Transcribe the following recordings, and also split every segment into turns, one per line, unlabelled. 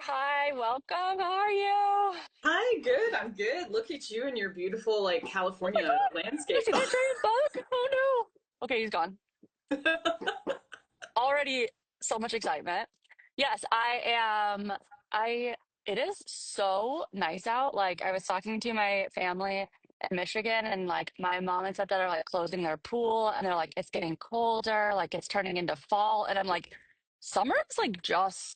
Hi, welcome. How are you? Oh
Hi, good. I'm good. Look at you and your beautiful like
my
California
God, did you
landscape.
see that giant bug? Oh no. Okay, he's gone. Already so much excitement. Yes, I am. I, it is so nice out. Like, I was talking to my family in Michigan, and like my mom and stepdad are like closing their pool, and they're like, it's getting colder, like it's turning into fall. And I'm like, summer is like just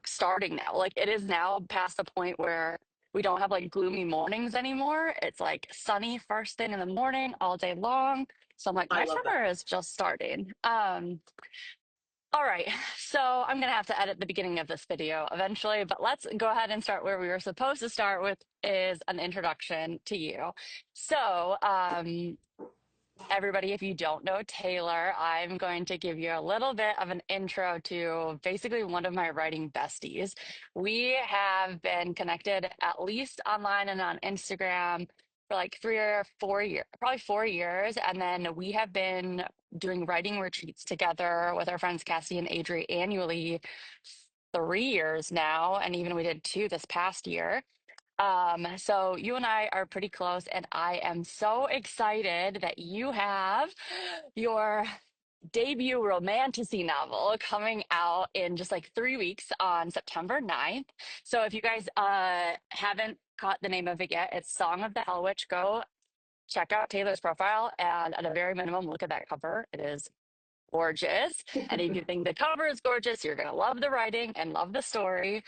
starting now. Like it is now past the point where we don't have like gloomy mornings anymore. It's like sunny first thing in the morning all day long. So I'm like,
I
my
love that.
summer is just starting. All right. So I'm gonna have to edit the beginning of this video eventually, but let's go ahead and start where we were supposed to start with is an introduction to you. So, everybody, if you don't know Taylor, I'm going to give you a little bit of an intro to basically one of my writing besties. We have been connected at least online and on Instagram for like 3 or 4 years, probably 4 years. And then we have been doing writing retreats together with our friends Cassie and Adri annually 3 years now. And even we did two this past year. So you and I are pretty close, and I am so excited that you have your debut Romantasy novel coming out in just like 3 weeks on September 9th. So if you guys haven't caught the name of it yet, it's Song of the Hell Witch. Go check out Taylor's profile, and at a very minimum, look at that cover. It is gorgeous. And if you think the cover is gorgeous, you're going to love the writing and love the story.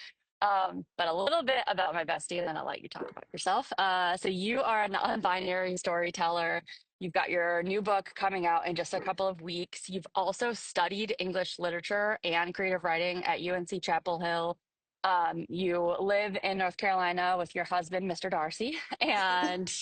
But a little bit about my bestie, and then I'll let you talk about yourself. So you are a non-binary storyteller. You've got your new book coming out in just a couple of weeks. You've also studied English literature and creative writing at UNC Chapel Hill. You live in North Carolina with your husband, Mr. Darcy, and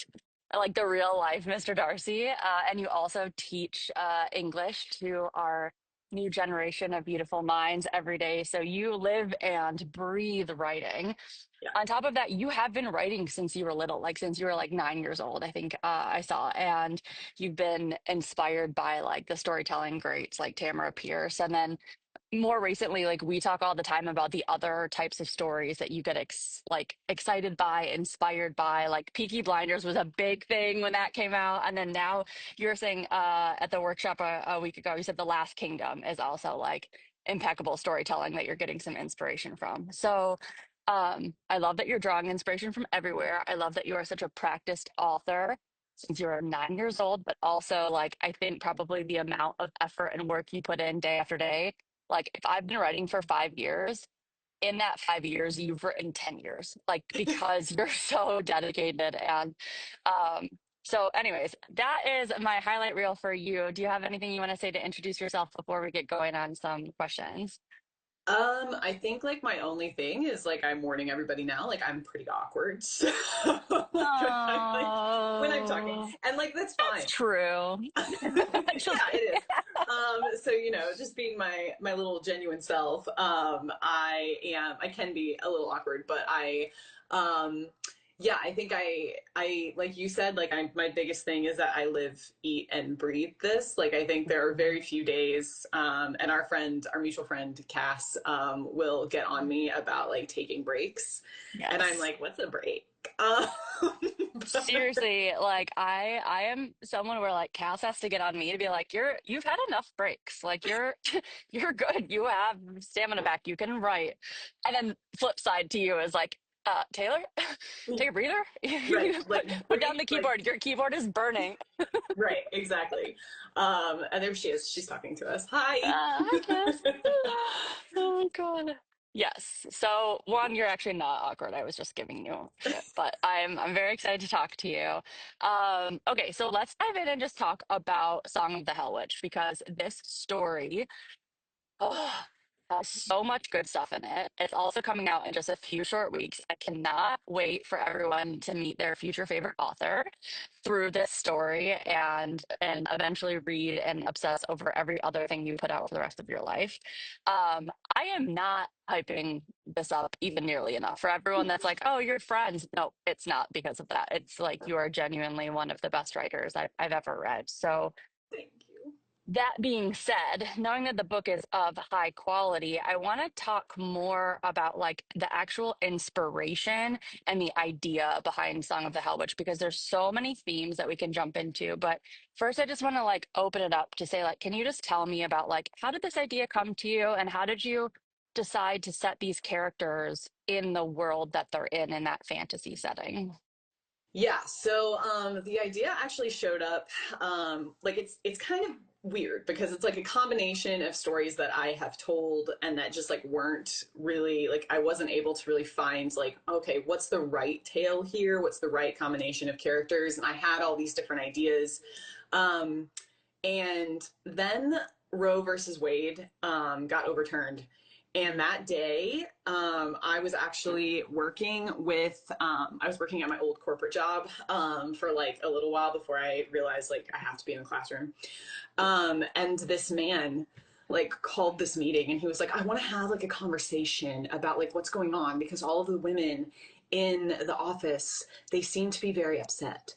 like the real life Mr. Darcy. And you also teach English to our new generation of beautiful minds every day. So you live and breathe writing.
Yeah.
On top of that, you have been writing since you were little, like since you were like 9 years old, I think I saw. And you've been inspired by like the storytelling greats like Tamara Pierce. And then more recently, like we talk all the time about the other types of stories that you get like excited by, inspired by. Like Peaky Blinders was a big thing when that came out, and then now you're saying at the workshop a week ago, you said The Last Kingdom is also like impeccable storytelling that you're getting some inspiration from. So I love that you're drawing inspiration from everywhere. I love that you are such a practiced author since you were 9 years old, but also like I think probably the amount of effort and work you put in day after day, like if I've been writing for 5 years, in that 5 years, you've written 10 years, like because you're so dedicated. And um, so, anyways, that is my highlight reel for you. Do you have anything you want to say to introduce yourself before we get going on some questions?
I think like my only thing is like I'm warning everybody now, like I'm pretty awkward. So like when I'm talking.
Oh,
And like that's
that's
fine.
true.
Yeah,
Actually,
it is. So just being my little genuine self. I can be a little awkward, but um yeah, I think I like you said, like I my biggest thing is that I live, eat, and breathe this. Like I think there are very few days, and our mutual friend Cass, will get on me about like taking breaks, and I'm
yes.
like, what's a break? Um,
Seriously, like I am someone where like Cass has to get on me to be like, you've had enough breaks. Like you're you're good. You have stamina back. You can write. And then flip side to you is like, Taylor, take a breather.
right,
You
like
put down
breathe,
the
like
keyboard. Your keyboard is burning.
right, exactly. And there she is. She's talking to us. Hi.
Hi, Cass. Oh my God. Yes. So one, you're actually not awkward. I was just giving you shit, but I'm very excited to talk to you. Okay, so let's dive in and just talk about Song of the Hell Witch because this story, oh, has so much good stuff in it. It's also coming out in just a few short weeks. I cannot wait for everyone to meet their future favorite author through this story and eventually read and obsess over every other thing you put out for the rest of your life. I am not hyping this up even nearly enough for everyone that's like, oh, you're friends. No, it's not because of that. It's like you are genuinely one of the best writers I've ever read. So
Thank you.
That being said, knowing that the book is of high quality, I want to talk more about like the actual inspiration and the idea behind Song of the Hell Witch because there's so many themes that we can jump into. But first, I just want to like open it up to say like, can you just tell me about like how did this idea come to you and how did you decide to set these characters in the world that they're in that fantasy setting?
Yeah, so the idea actually showed up like it's kind of weird because it's like a combination of stories that I have told and that just like weren't really like I wasn't able to really find like okay, what's the right tale here? What's the right combination of characters? And I had all these different ideas. Um and then Roe versus Wade got overturned. And that day, I was actually working I was working at my old corporate job for like a little while before I realized like I have to be in the classroom. And this man like called this meeting and he was like, I want to have like a conversation about like what's going on because all of the women in the office, they seem to be very upset.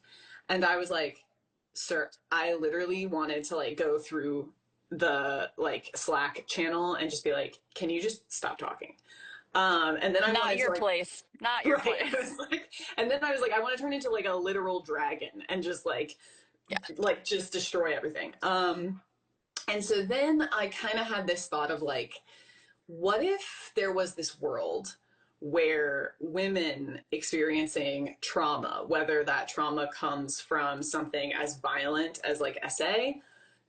And I was like, sir, I literally wanted to like go through the like Slack channel and just be like, can you just stop talking? And then I
Not
wanted to
your
like,
place. Not your
right. I
place.
was like, and then I was like, I want to turn into like a literal dragon and just
Yeah.
like just destroy everything. And so then I kind of had this thought of like, what if there was this world where women experiencing trauma, whether that trauma comes from something as violent as like SA
Mhm.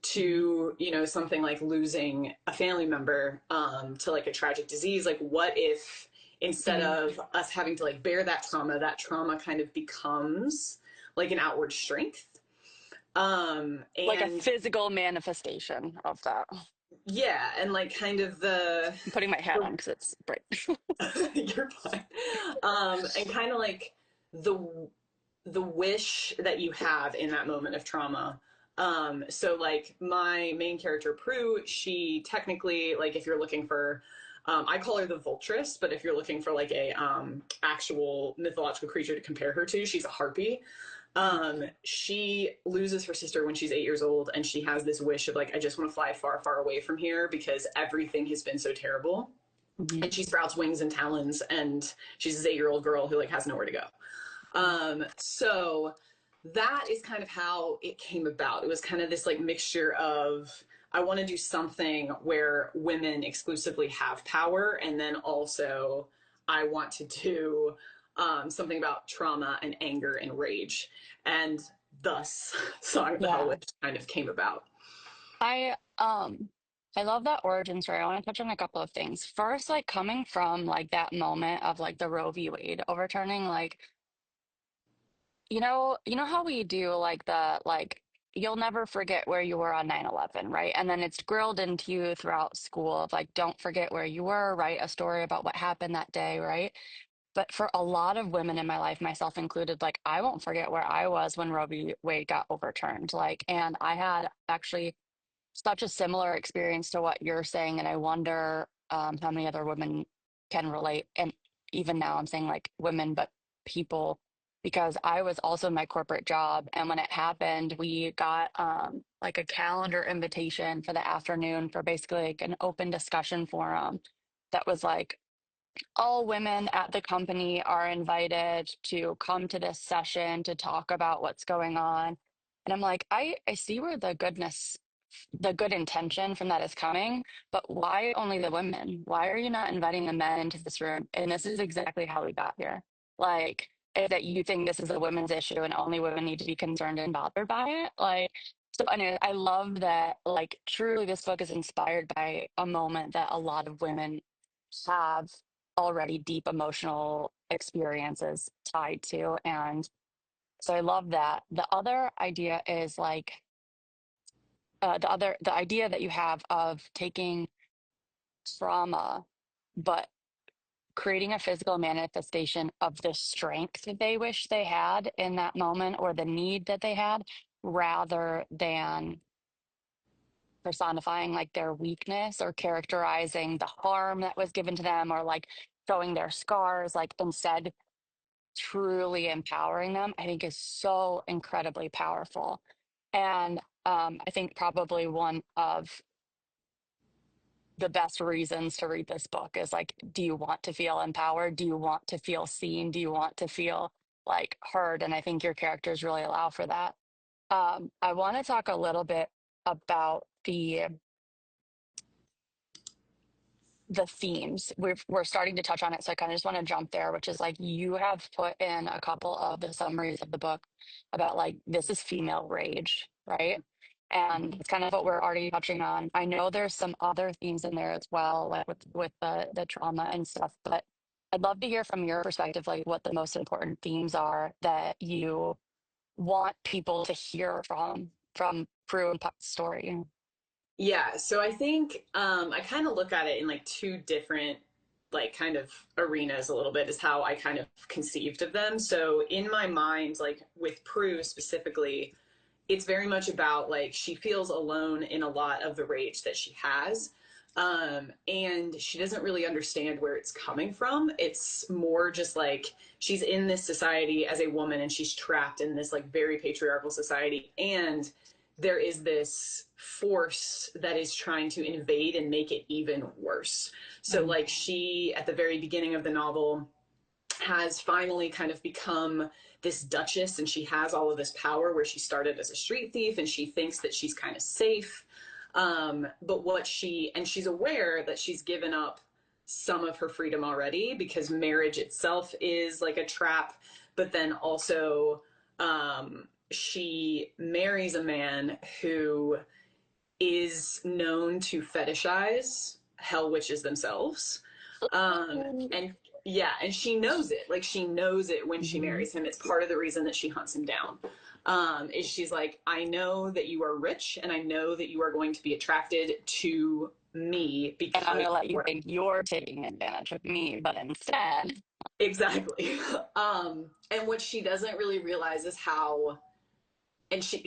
to something like losing a family member to like a tragic disease, like what if instead
Mhm.
of us having to like bear that trauma kind of becomes like an outward strength.
Like a
And
physical manifestation of that.
yeah, and like kind of
I'm putting my hat on
the
because it's bright.
you're fine. And kind of like the the wish that you have in that moment of trauma. So like my main character Prue, she technically like if you're looking for I call her the Vultress, but if you're looking for like a actual mythological creature to compare her to, she's a harpy. She loses her sister when she's 8 years old, and she has this wish of like, I just want to fly far, far away from here because everything has been so terrible.
Mhm.
And she sprouts wings and talons, and she's this 8 year old girl who like has nowhere to go. So that is kind of how it came about. It was kind of this like mixture of I want to do something where women exclusively have power, and then also I want to do something about trauma and anger and rage, and thus Song of the Hell
Yeah.
Witch kind of came about.
I I love that origin story. I want to touch on a couple of things. First, like coming from like that moment of like the Roe v. Wade overturning, like you know how we do like the like you'll never forget where you were on 9/11, right? And then it's grilled into you throughout school of like don't forget where you were, write a story about what happened that day, right? But for a lot of women in my life, myself included, like I won't forget where I was when Roe v. Wade got overturned. Like, and I had actually such a similar experience to what you're saying, and I wonder how many other women can relate. And even now, I'm saying like women, but people, because I was also in my corporate job, and when it happened, we got like a calendar invitation for the afternoon for basically like an open discussion forum that was like all women at the company are invited to come to this session to talk about what's going on. And I'm like, I see where the good intention from that is coming, but why only the women? Why are you not inviting the men into this room? And this is exactly how we got here. Like, is that you think this is a women's issue and only women need to be concerned and bothered by it? Like, so anyway, I love that, like, truly this book is inspired by a moment that a lot of women have already deep emotional experiences tied to. And so I love that. The other idea is like, the idea that you have of taking trauma but creating a physical manifestation of the strength that they wish they had in that moment or the need that they had rather than personifying like their weakness or characterizing the harm that was given to them or like showing their scars, like instead truly empowering them, I think is so incredibly powerful. And I think probably one of the best reasons to read this book is like, do you want to feel empowered? Do you want to feel seen? Do you want to feel like heard? And I think your characters really allow for that. I want to talk a little bit about the themes. We're starting to touch on it, so I kind of just want to jump there, which is like you have put in a couple of the summaries of the book about like this is female rage, right? And it's kind of what we're already touching on. I know there's some other themes in there as well, like with the trauma and stuff, but I'd love to hear from your perspective, like what the most important themes are that you want people to hear from Prue and Puck's story.
Yeah, so I think I kind of look at it in like two different like kind of arenas a little bit is how I kind of conceived of them. So in my mind, like with Prue specifically, it's very much about like she feels alone in a lot of the rage that she has. And she doesn't really understand where it's coming from. It's more just like she's in this society as a woman and she's trapped in this like very patriarchal society. And there is this force that is trying to invade and make it even worse. So, like, she, at the very beginning of the novel, has finally kind of become this duchess and she has all of this power where she started as a street thief and she thinks that she's kind of safe. But she's aware that she's given up some of her freedom already because marriage itself is like a trap. But then also, she marries a man who is known to fetishize hell witches themselves. And yeah, and she knows it. Like she knows it when she
Mhm.
marries him. It's part of the reason that she hunts him down. Is she's like, I know that you are rich and I know that you are going to be attracted to me
And I'm
because
going to let you think you're taking advantage of me, but instead,
exactly. And what she doesn't really realize is how and she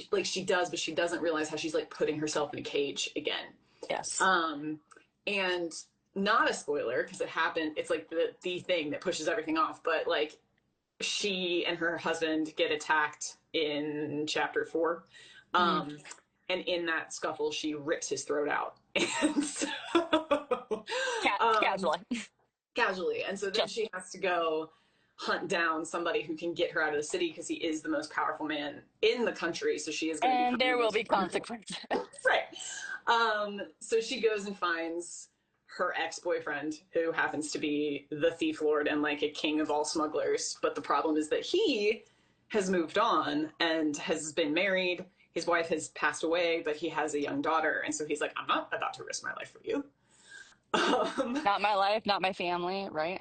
does, but she doesn't realize how she's like putting herself in a cage again.
yes.
Um, and not a spoiler because it happened. It's like the thing that pushes everything off. But like she and her husband get attacked in chapter 4,
Mhm.
and in that scuffle, she rips his throat out, and so um,
Casually.
casually. And so then
Just,
she has to go hunt down somebody who can get her out of the city because he is the most powerful man in the country. So she is going to
and
become the
there will
most
be
powerful.
consequences.
Right. So she goes and finds her ex-boyfriend who happens to be the thief lord and like a king of all smugglers. But the problem is that he has moved on and has been married. His wife has passed away, but he has a young daughter. And so he's like, I'm not about to risk my life for you. Um,
Not my life, not my family, right?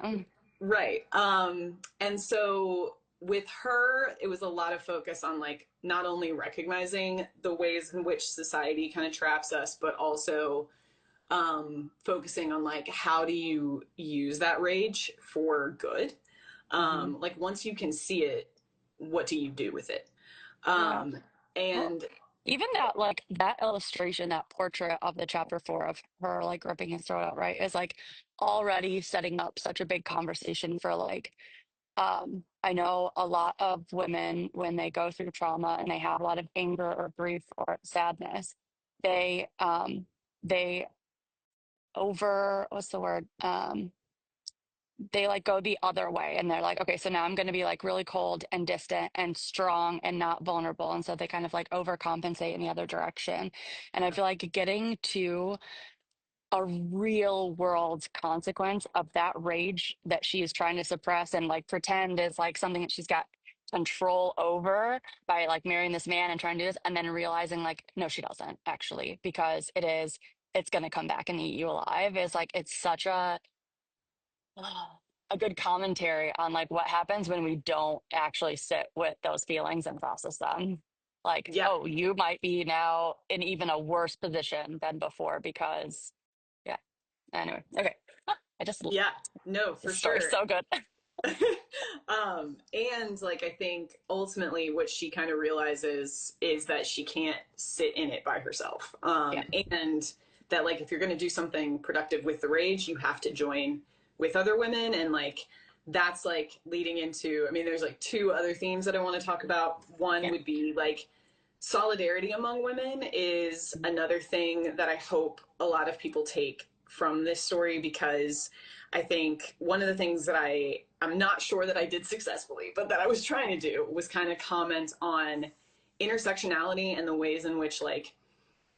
Right. And so with her, it was a lot of focus on like not only recognizing the ways in which society kind of traps us, but also focusing on like how do you use that rage for good?
Hmm.
Like once you can see it, what do you do with it?
Yeah.
Um,
Well,
and
even that, like that illustration, that portrait of the chapter 4 of her like ripping his throat out, right, is like already setting up such a big conversation for like, I know a lot of women when they go through trauma and they have a lot of anger or grief or sadness, they over what's the word? They like go the other way and they're like, okay, so now I'm going to be like really cold and distant and strong and not vulnerable. And so they kind of like overcompensate in the other direction. And I feel like getting to a real world consequence of that rage that she is trying to suppress and like pretend is like something that she's got control over by like marrying this man and trying to do this and then realizing like no she doesn't actually because it's going to come back and eat you alive is like it's such a good commentary on like what happens when we don't actually sit with those feelings and process them. Like,
yeah,
oh, you might be now in even a worse position than before because, yeah. Anyway, okay. I just
yeah, no,
this
for
story's
sure.
so good.
And like I think ultimately what she kind of realizes is that she can't sit in it by herself.
Yeah,
And that like if you're going to do something productive with the rage, you have to join with other women and like that's like leading into I mean there's like two other themes that I want to talk about. One
yeah.
would be like solidarity among women is another thing that I hope a lot of people take from this story, because I think one of the things that I'm not sure that I did successfully, but that I was trying to do was kind of comment on intersectionality and the ways in which like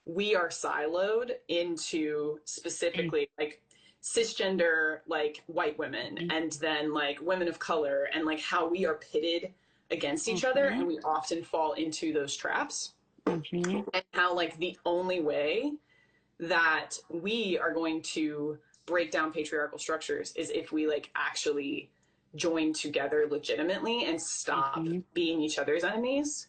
we are siloed into specifically like cisgender like white women and then like women of color, and like how we are pitted against each other
Mm-hmm.
and we often fall into those traps,
Mm-hmm.
and how like the only way that we are going to break down patriarchal structures is if we like actually join together legitimately and stop
Mm-hmm.
being each other's enemies.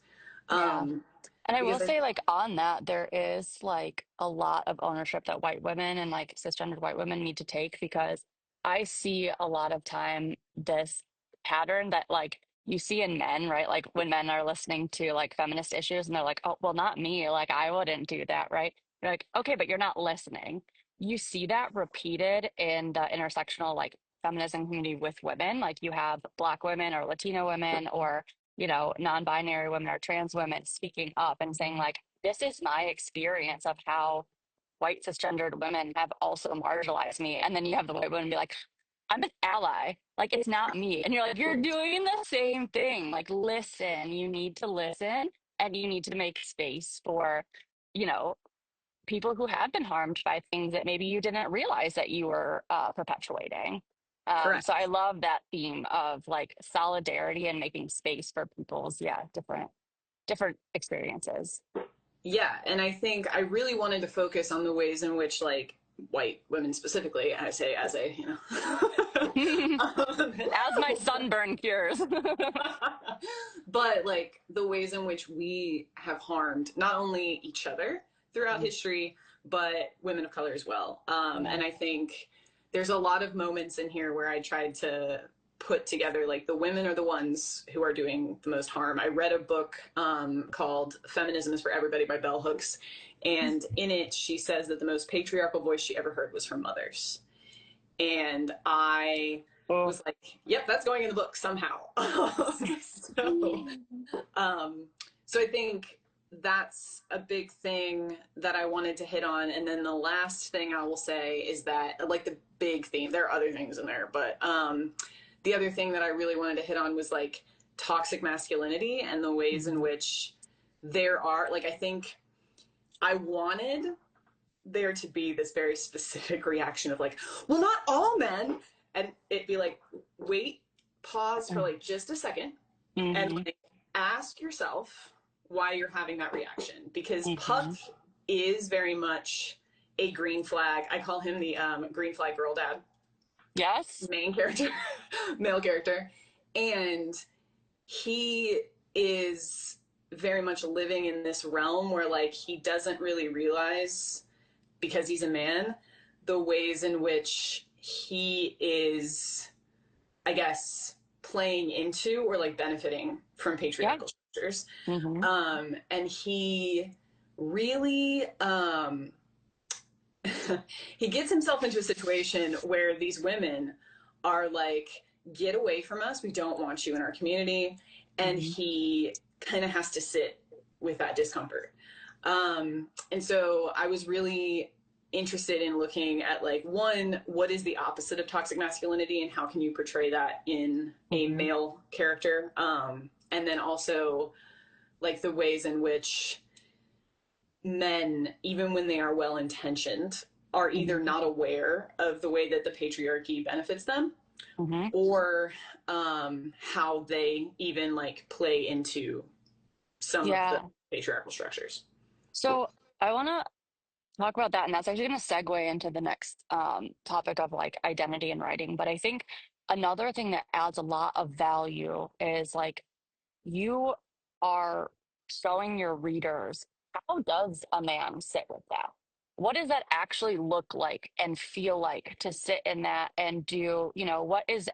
Yeah.
um
And I will
because I
say, like, on that, there is like a lot of ownership that white women and like cisgendered white women need to take, because I see a lot of time this pattern that like you see in men, right? Like when men are listening to like feminist issues and they're like, oh, well, not me. Like, I wouldn't do that, right? You're like, okay, but you're not listening. You see that repeated in the intersectional like feminism community with women. Like you have Black women or Latino women or non-binary women or trans women speaking up and saying like, this is my experience of how white cisgendered women have also marginalized me. And then you have the white women be like, I'm an ally. Like, it's not me. And you're like, you're doing the same thing. Like, listen, you need to listen and you need to make space for, you know, people who have been harmed by things that maybe you didn't realize that you were perpetuating. So I
correct.
love that theme of like solidarity and making space for people's different experiences.
Yeah, and I think I really wanted to focus on the ways in which like white women specifically, I say as a, um,
As my sunburn cures.
but like the ways in which we have harmed not only each other throughout history, but women of color as well.
Yeah.
And I think there's a lot of moments in here where I tried to put together like the women are the ones who are doing the most harm. I read a book called Feminism is for Everybody by Bell Hooks. And in it, she says that the most patriarchal voice she ever heard was her mother's. And I
Oh.
was like, yep, that's going in the book somehow. so, um, so I think that's a big thing that I wanted to hit on. And then the last thing I will say is that, like, the big theme, there are other things in there, but the other thing that I really wanted to hit on was like toxic masculinity and the ways in which there are, like, I think I wanted there to be this very specific reaction of like, well, not all men, and it'd be like, wait, pause for like just a second, and
Mm-hmm.
like ask yourself why you're having that reaction, because Puck
Mm-hmm.
is very much a green flag. I call him the green flag girl dad,
Yes.
main character, male character, and he is very much living in this realm where like he doesn't really realize, because he's a man, the ways in which he is, I guess, playing into or like benefiting from
Yeah.
patriarchal structures.
Mm-hmm.
And he really he gets himself into a situation where these women are like, get away from us, we don't want you in our community. And
Mm-hmm.
he kind of has to sit with that discomfort. And so I was really interested in looking at like, one, what is the opposite of toxic masculinity and how can you portray that in a
Mm-hmm.
male character, and then also like the ways in which men, even when they are well intentioned, are either
Mm-hmm.
not aware of the way that the patriarchy benefits them,
Mm-hmm.
or how they even like play into some of the
Yeah.
patriarchal structures.
So I want to talk about that, and that's actually going to segue into the next topic of like identity and writing. But I think another thing that adds a lot of value is like you are showing your readers, how does a man sit with that? What does that actually look like and feel like to sit in that and do, what is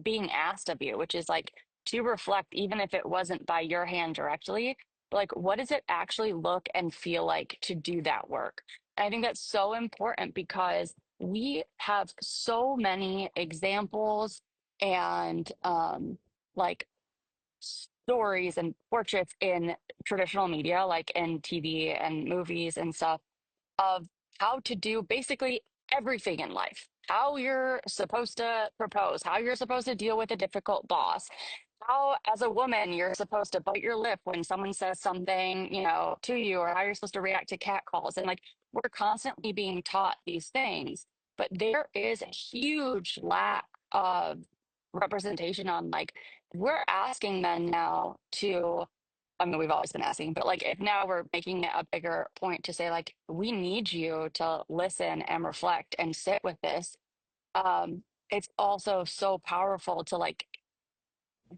being asked of you, which is like to reflect, even if it wasn't by your hand directly, like what does it actually look and feel like to do that work? And I think that's so important because we have so many examples and like stories and portraits in traditional media, like in TV and movies and stuff, of how to do basically everything in life. How you're supposed to propose, how you're supposed to deal with a difficult boss, how, as a woman, you're supposed to bite your lip when someone says something, to you, or how you're supposed to react to catcalls. And like, we're constantly being taught these things, but there is a huge lack of representation on like, we're asking men now to, I mean, we've always been asking, but like, if now we're making it a bigger point to say, like, we need you to listen and reflect and sit with this. It's also so powerful to like,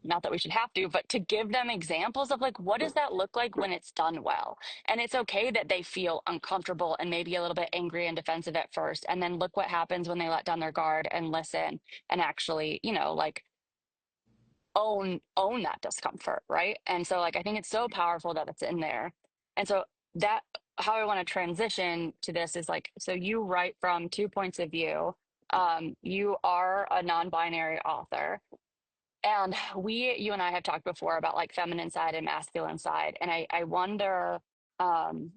not that we should have to, but to give them examples of like, what does that look like when it's done well? And it's okay that they feel uncomfortable and maybe a little bit angry and defensive at first. And then look what happens when they let down their guard and listen and actually, like own that discomfort, right? And so like I think it's so powerful that it's in there. And so that how I want to transition to this is like, so you write from two points of view. You are a non-binary author, and you and I have talked before about like feminine side and masculine side. And I wonder, um,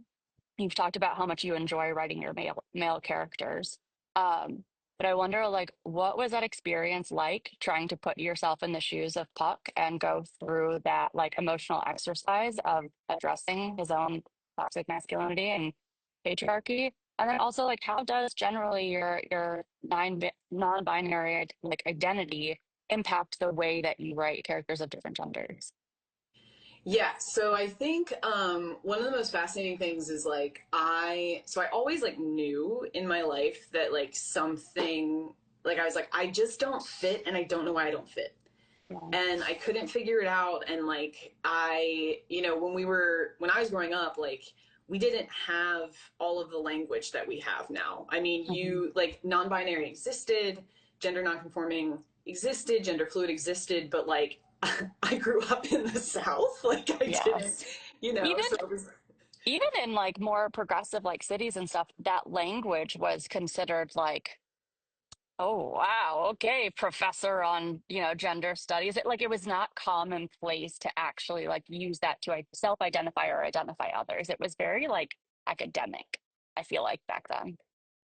you've talked about how much you enjoy writing your male characters. Um, but I wonder, like, what was that experience like trying to put yourself in the shoes of Puck and go through that like emotional exercise of addressing his own toxic masculinity and patriarchy? And then also, like, how does generally your non-binary like identity impact the way that you write characters of different genders?
Yeah, so I think one of the most fascinating things is like I always like knew in my life that like something like I was like I just don't fit and I don't know why I don't fit.
Yeah.
And I couldn't figure it out, and like when I was growing up, like we didn't have all of the language that we have now. I mean,
Mhm.
you like non-binary existed, gender nonconforming existed, gender fluid existed, but like I grew up in the South. Like I didn't,
Yes.
so
Even
it was,
even in like more progressive like cities and stuff, that language was considered like, oh wow, okay, professor on, gender studies. It was not commonplace to actually like use that to self-identify or identify others. It was very like academic, I feel like back then.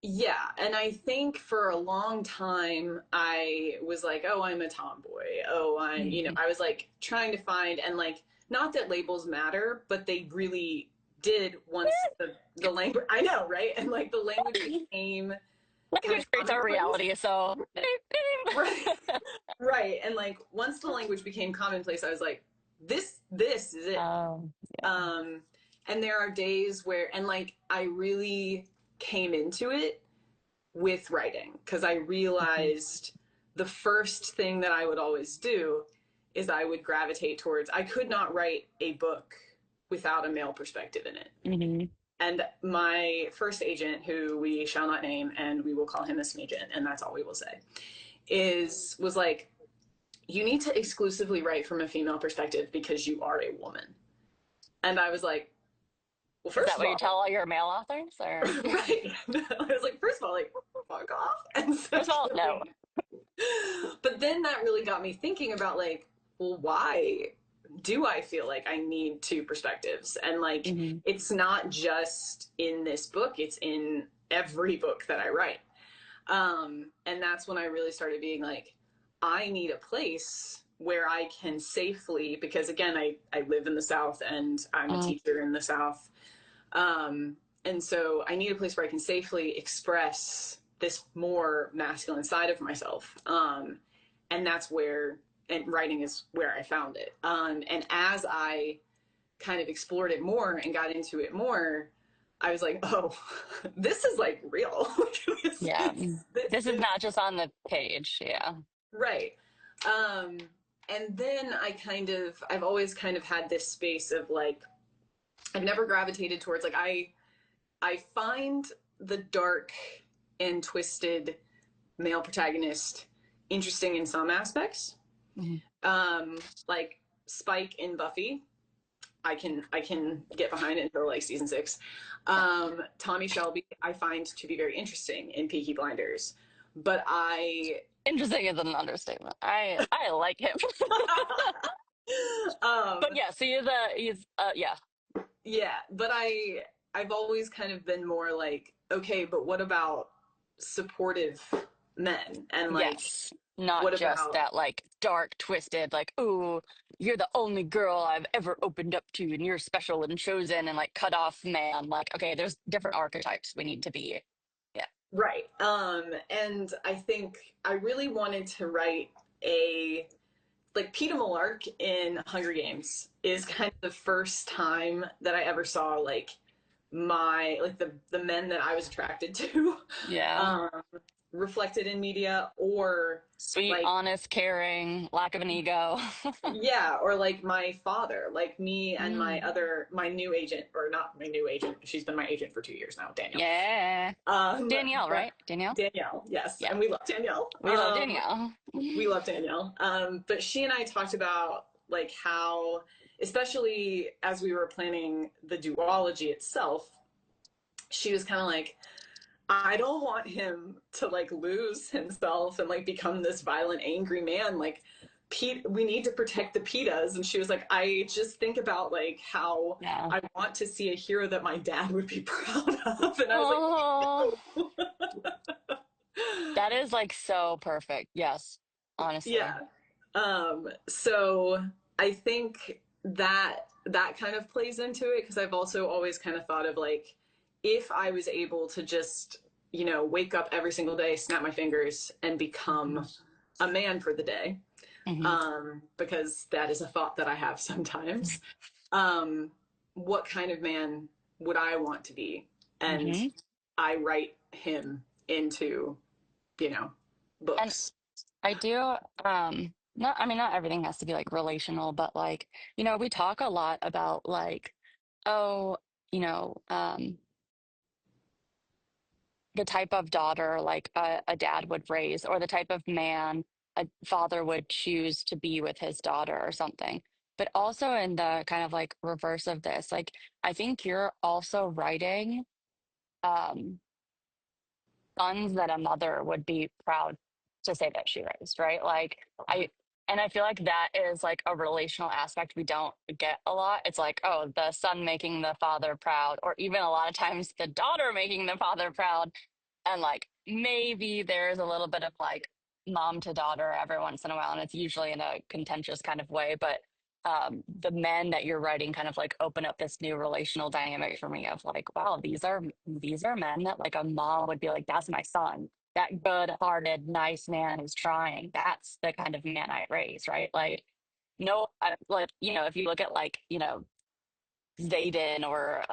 yeah. And I think for a long time, I was like, oh, I'm a tomboy. Oh,
Mhm.
I was like trying to find, and like, not that labels matter, but they really did once the language, I know, right? And like the language became kind of
Language creates our
commonplace.
reality, so
Right. Right. And like once the language became commonplace, I was like, this is it.
um, yeah.
Um, and there are days where, and like, I really came into it with writing because I
Mhm.
realized the first thing that I would always do is I would gravitate towards, I could not write a book without a male perspective in it.
Mhm.
And my first agent, who we shall not name, and we will call him a smagent, and that's all we will say, was like, you need to exclusively write from a female perspective because you are a woman. And I was like, well,
Is
first
that
of
what you tell
all,
all your male authors, or
right. I was like, first of all, like, fuck off. And
first of all, no?
secondly, but then that really got me thinking about like, well, why do I feel like I need two perspectives? And like,
Hmm.
it's not just in this book, it's in every book that I write. And that's when I really started being like, I need a place where I can safely, because again, I live in the South and I'm a teacher in the South. Um, and so I need a place where I can safely express this more masculine side of myself. And that's where, and writing is where I found it. And as I kind of explored it more and got into it more, I was like, oh, this is like real.
Yeah.
This
This is
is
not just on the page. Yeah.
right. Um, and then I've always kind of had this space of like, I've never gravitated towards like, I find the dark and twisted male protagonist interesting in some aspects.
Mhm.
Like Spike in Buffy, I can get behind it until like season 6.
Yeah.
Tommy Shelby, I find to be very interesting in Peaky Blinders, but I
Interesting is an understatement. I like him.
um,
But yeah, so he's yeah.
yeah, but I've always kind of been more like, okay, but what about supportive men? And like,
Yes. Not
what
just
about
that like dark, twisted, like, ooh, you're the only girl I've ever opened up to and you're special and chosen and like cut off man. Like, okay, there's different archetypes we need to be. Yeah.
right? And I think I really wanted to write a like Peeta Mellark in Hunger Games is kind of the first time that I ever saw like my like the men that I was attracted to
Yeah.
um, reflected in media, or
Sweet,
like
honest, caring, lack of an ego.
yeah, or like my father, like me and
Mm.
my new agent, or not my new agent, she's been my agent for 2 years now, Daniel.
Yeah. Danielle,
But
right? Danielle?
Danielle, yes,
Yeah.
and we love Danielle.
We love Danielle.
We love Danielle. But she and I talked about like how, especially as we were planning the duology itself, she was kind of like, I don't want him to like lose himself and like become this violent, angry man. Like, Pete, we need to protect the Pitas. And she was like, I just think about like how
Yeah.
I want to see a hero that my dad would be proud of. And I was like,
Oh,
no.
that is like so perfect. Yes, honestly.
Yeah. So I think that that kind of plays into it because I've also always kind of thought of like if I was able to just, you know, wake up every single day, snap my fingers, and become a man for the day,
Hmm.
because that is a thought that I have sometimes. Um, what kind of man would I want to be? And
Hmm.
I write him into, you know,
And
books.
I do, not, I mean, not everything has to be like relational, but like, we talk a lot about like, oh, you know, the type of daughter like a dad would raise, or the type of man a father would choose to be with his daughter or something. But also in the kind of like reverse of this, like, I think you're also writing, um, sons that a mother would be proud to say that she raised, right? Like and I feel like that is like a relational aspect we don't get a lot. It's like, oh, the son making the father proud, or even a lot of times the daughter making the father proud. And like maybe there's a little bit of like mom to daughter every once in a while, and it's usually in a contentious kind of way. But the men that you're writing kind of like open up this new relational dynamic for me of like, wow, these are men that like a mom would be like, that's my son, that good-hearted, nice man who's trying. That's the kind of man I raise, right? Like, no, like if you look at like Zayden or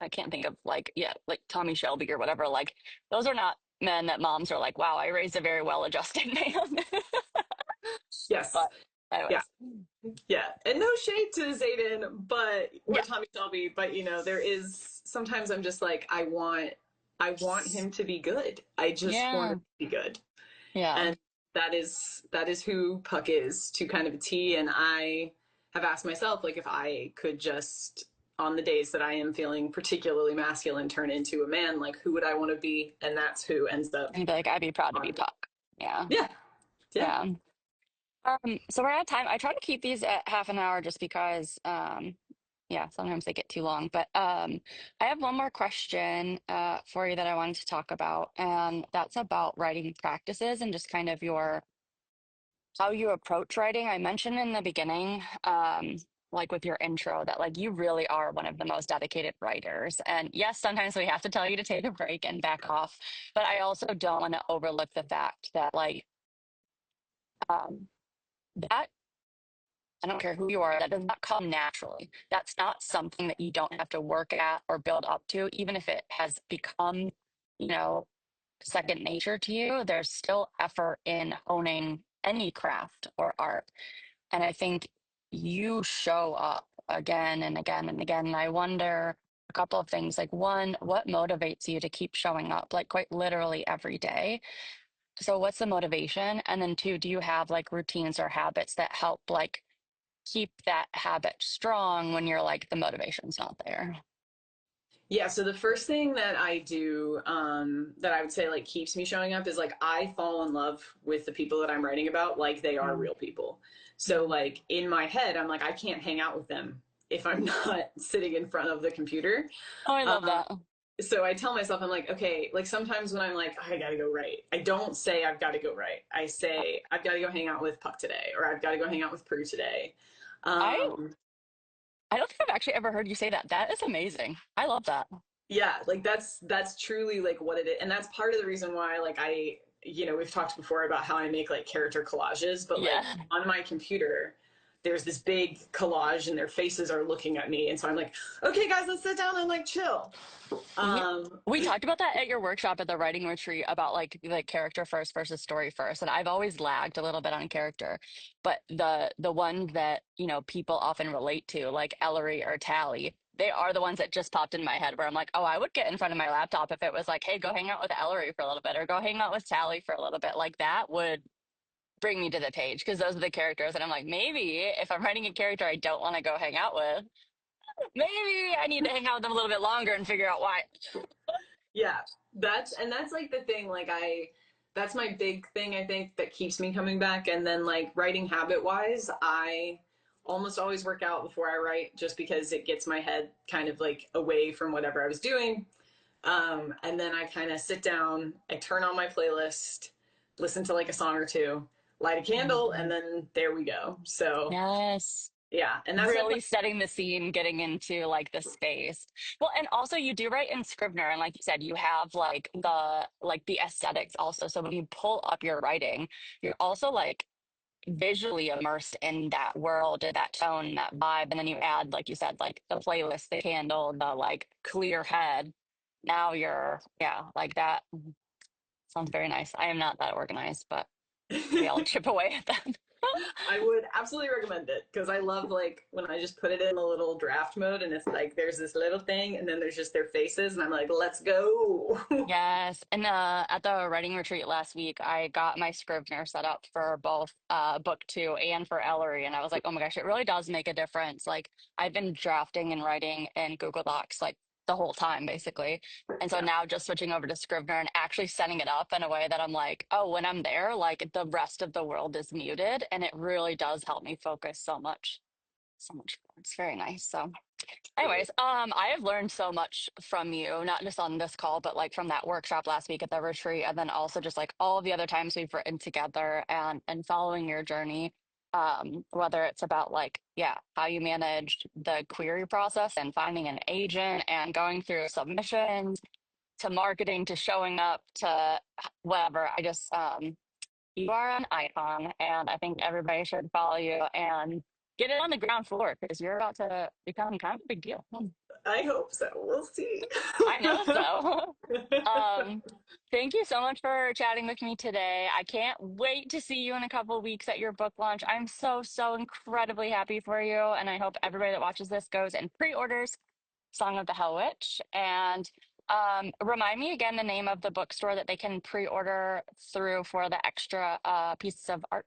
I can't think of like yeah like Tommy Shelby or whatever. Like those are not men that moms are like, wow, I raised a very well-adjusted man.
Yes.
But
Yeah.
anyways,
Yeah, and no shade to Zayden, but or
yeah,
Tommy Shelby, but you know, there is sometimes I'm just like I want him to be good. I just want
yeah,
him to be good.
yeah.
And that is who Puck is to kind of a T. And I have asked myself, like, if I could just on the days that I am feeling particularly masculine turn into a man, like who would I want to be? And that's who ends up
And be like, I'd be proud to be
on.
Puck. Yeah,
Yeah, yeah.
yeah. So we're out of time. I try to keep these at half an hour just because, yeah, sometimes they get too long. But I have one more question for you that I wanted to talk about, and that's about writing practices and just kind of your how you approach writing. I mentioned in the beginning, like with your intro, that like you really are one of the most dedicated writers. And yes, sometimes we have to tell you to take a break and back off, but I also don't want to overlook the fact that like um, that I don't care who you are, that does not come naturally. That's not something that you don't have to work at or build up to, even if it has become, you know, second nature to you. There's still effort in honing any craft or art. And I think you show up again and again and again. And I wonder a couple of things. Like, one, what motivates you to keep showing up, like quite literally every day? So, what's the motivation? And then, two, do you have like routines or habits that help like keep that habit strong when you're like the motivation's not there?
Yeah, so the first thing that I do, that I would say like keeps me showing up is like I fall in love with the people that I'm writing about like they are
Mm.
real people. So
Mm.
like in my head, I'm like I can't hang out with them if I'm not sitting in front of the computer.
Oh, I love
Um,
that.
so I tell myself, I'm like, okay, like sometimes when I'm like, I gotta go write, I don't say I've got to go write. I say I've got to go hang out with Puck today, or I've got to go hang out with Prue today.
I
Um,
I don't think I've actually ever heard you say that. That is amazing. I love that.
yeah, like that's truly like what it is, and that's part of the reason why like we've talked before about how I make like character collages, but like
Yeah.
on my computer there's this big collage and their faces are looking at me, and so I'm like, okay guys, let's sit down and like chill.
Yeah.
um
We talked about that at your workshop at the writing retreat about like character first versus story first. And I've always lagged a little bit on character. But the ones that, people often relate to, like Ellery or Tally, they are the ones that just popped in my head where I'm like, oh, I would get in front of my laptop if it was like, hey, go hang out with Ellery for a little bit or go hang out with Tally for a little bit. Like that would bring me to the page because those are the characters. And I'm like, maybe if I'm writing a character I don't want to go hang out with, maybe I need to hang out with them a little bit longer and figure out why.
yeah, that's like the thing, like I that's my big thing I think that keeps me coming back. And then like writing habit wise, I almost always work out before I write just because it gets my head kind of like away from whatever I was doing. And then I kind of sit down, I turn on my playlist, listen to like a song or two, light a candle, and
Mhm.
then there we go. So
Yes.
yeah, and that's like my
Really setting the scene, getting into like the space. Well, and also you do write in Scrivener, and like you said, you have like the aesthetics also. So when you pull up your writing, you're also like visually immersed in that world, that tone, that vibe. And then you add, like you said, like the playlist, the candle, the like clear head. Now you're, yeah, like that sounds very nice. I am not that organized, but maybe I'll chip away at that.
I would absolutely recommend it because I love like when I just put it in the little draft mode and it's like there's this little thing and then there's just their faces and I'm like, let's go.
Yes. And at the writing retreat last week, I got my Scrivener set up for both book two and for Ellery. And I was like, oh my gosh, it really does make a difference. Like I've been drafting and writing in Google Docs like the whole time, basically. And so
Yeah.
now just switching over to Scrivener and actually setting it up in a way that I'm like, oh, when I'm there, like the rest of the world is muted. And it really does help me focus so much. So much. It's very nice. So. Anyways, I have learned so much from you, not just on this call, but like from that workshop last week at the retreat, and then also just like all the other times we've written together and following your journey. Whether it's about like, yeah, how you managed the query process and finding an agent and going through submissions to marketing to showing up to whatever. You are an icon, and I think everybody should follow you and get it on the ground floor because you're about to become kind of a big deal.
I hope so. We'll see.
I know so. Um, Thank you so much for chatting with me today. I can't wait to see you in a couple of weeks at your book launch. I'm so, so incredibly happy for you. And I hope everybody that watches this goes and pre-orders Song of the Hell Witch. And remind me again the name of the bookstore that they can pre-order through for the extra pieces of art.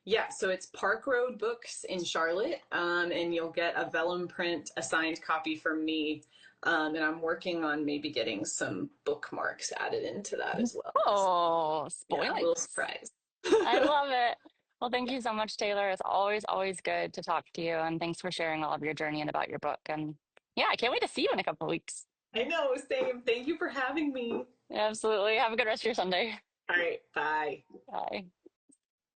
Yeah, so it's Park Road Books in Charlotte, and you'll get a vellum print, a signed copy from me. And I'm working on maybe getting some bookmarks added into that as well.
Oh,
Yeah, a
spoilers.
little surprise.
I love it. Well, thank you so much, Taylor. It's always, always good to talk to you. And thanks for sharing all of your journey and about your book. And yeah, I can't wait to see you in a couple of weeks.
I know, same. Thank you for having me.
Absolutely. Have a good rest of your Sunday.
All right, bye.
Bye.